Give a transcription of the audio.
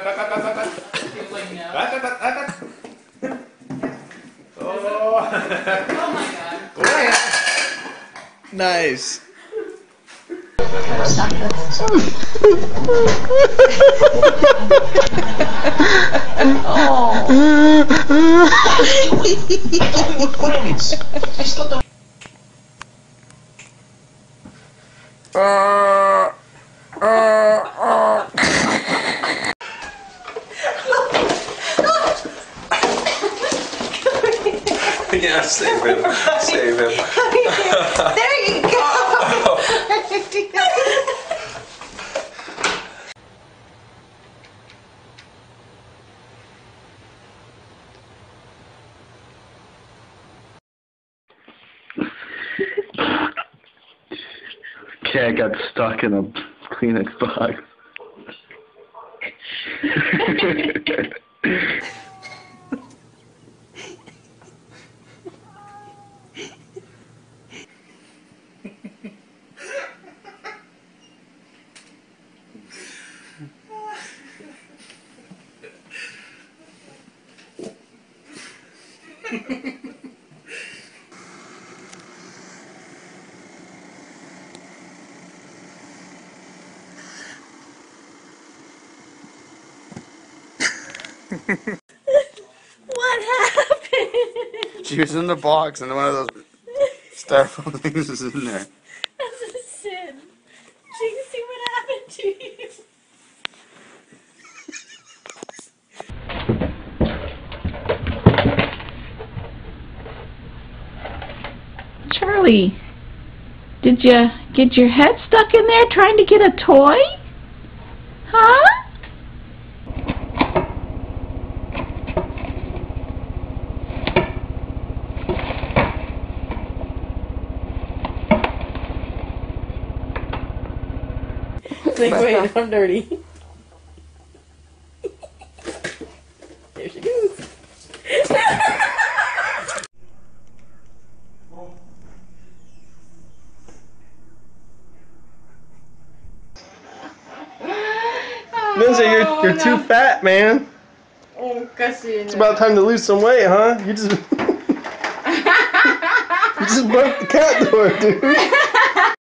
Oh my god. Nice. Yeah, save him. Save him. There you go. Cat got stuck in a Kleenex box. What happened? She was in the box and one of those styrofoam things was in there. That's a sin. Jinxie, what happened to you? Charlie, did you get your head stuck in there trying to get a toy? Huh? Like, wait, I'm dirty. There she goes. Lindsay, you're too fat, man. Oh, casi. It's about time to lose some weight, huh? You just you just broke the cat door, dude.